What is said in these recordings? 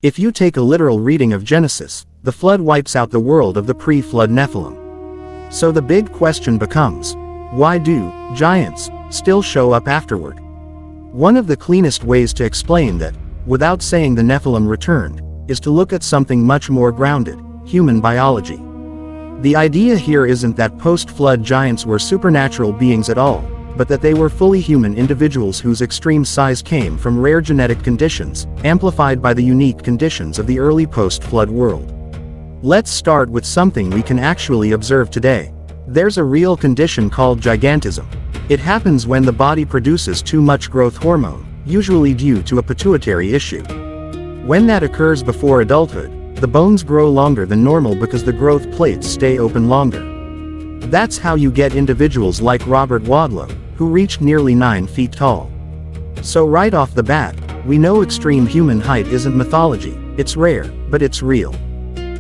If you take a literal reading of Genesis, the flood wipes out the world of the pre-flood Nephilim. So the big question becomes, why do giants still show up afterward? One of the cleanest ways to explain that, without saying the Nephilim returned, is to look at something much more grounded: human biology. The idea here isn't that post-flood giants were supernatural beings at all, but that they were fully human individuals whose extreme size came from rare genetic conditions, amplified by the unique conditions of the early post-flood world. Let's start with something we can actually observe today. There's a real condition called gigantism. It happens when the body produces too much growth hormone, usually due to a pituitary issue. When that occurs before adulthood, the bones grow longer than normal because the growth plates stay open longer. That's how you get individuals like Robert Wadlow, who reached nearly 9 feet tall. So right off the bat, we know extreme human height isn't mythology, it's rare, but it's real.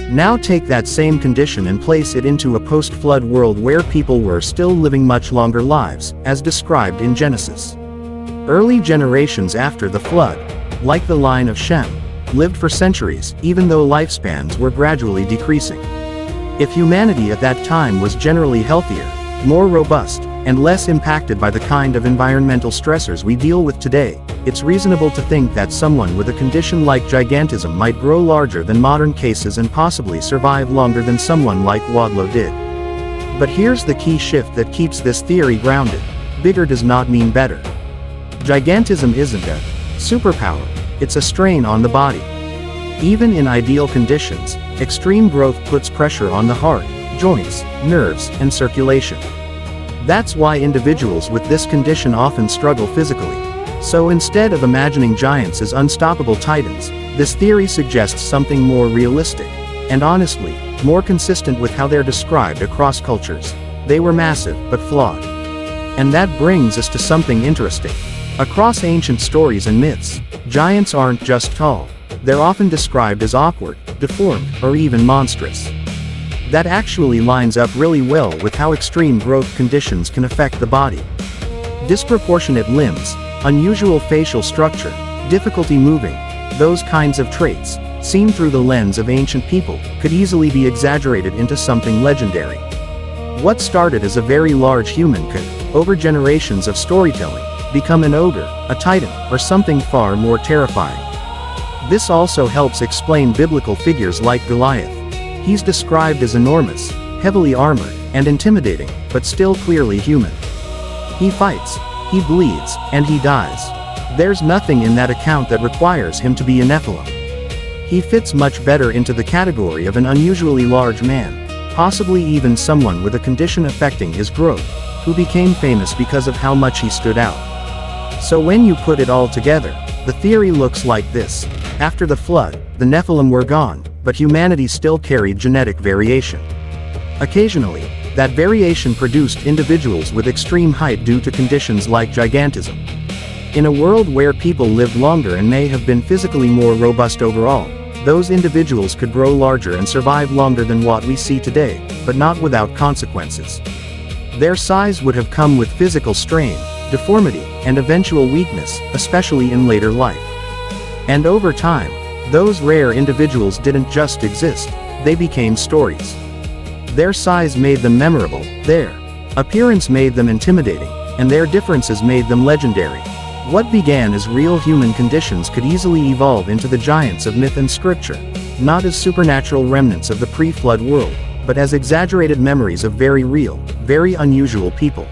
Now take that same condition and place it into a post-flood world where people were still living much longer lives, as described in Genesis. Early generations after the flood, like the line of Shem, lived for centuries, even though lifespans were gradually decreasing. If humanity at that time was generally healthier, more robust, and less impacted by the kind of environmental stressors we deal with today, it's reasonable to think that someone with a condition like gigantism might grow larger than modern cases and possibly survive longer than someone like Wadlow did. But here's the key shift that keeps this theory grounded: bigger does not mean better. Gigantism isn't a superpower, it's a strain on the body. Even in ideal conditions, extreme growth puts pressure on the heart, joints, nerves, and circulation. That's why individuals with this condition often struggle physically. So instead of imagining giants as unstoppable titans, this theory suggests something more realistic, and honestly, more consistent with how they're described across cultures. They were massive, but flawed. And that brings us to something interesting. Across ancient stories and myths, giants aren't just tall. They're often described as awkward, deformed, or even monstrous. That actually lines up really well with how extreme growth conditions can affect the body. Disproportionate limbs, unusual facial structure, difficulty moving, those kinds of traits, seen through the lens of ancient people, could easily be exaggerated into something legendary. What started as a very large human could, over generations of storytelling, become an ogre, a titan, or something far more terrifying. This also helps explain biblical figures like Goliath. He's described as enormous, heavily armored, and intimidating, but still clearly human. He fights, he bleeds, and he dies. There's nothing in that account that requires him to be a Nephilim. He fits much better into the category of an unusually large man, possibly even someone with a condition affecting his growth, who became famous because of how much he stood out. So when you put it all together, the theory looks like this. After the flood, the Nephilim were gone, but humanity still carried genetic variation. Occasionally, that variation produced individuals with extreme height due to conditions like gigantism. In a world where people lived longer and may have been physically more robust overall, those individuals could grow larger and survive longer than what we see today, but not without consequences. Their size would have come with physical strain, deformity, and eventual weakness, especially in later life. And over time, those rare individuals didn't just exist, they became stories. Their size made them memorable, their appearance made them intimidating, and their differences made them legendary. What began as real human conditions could easily evolve into the giants of myth and scripture, not as supernatural remnants of the pre-flood world, but as exaggerated memories of very real, very unusual people.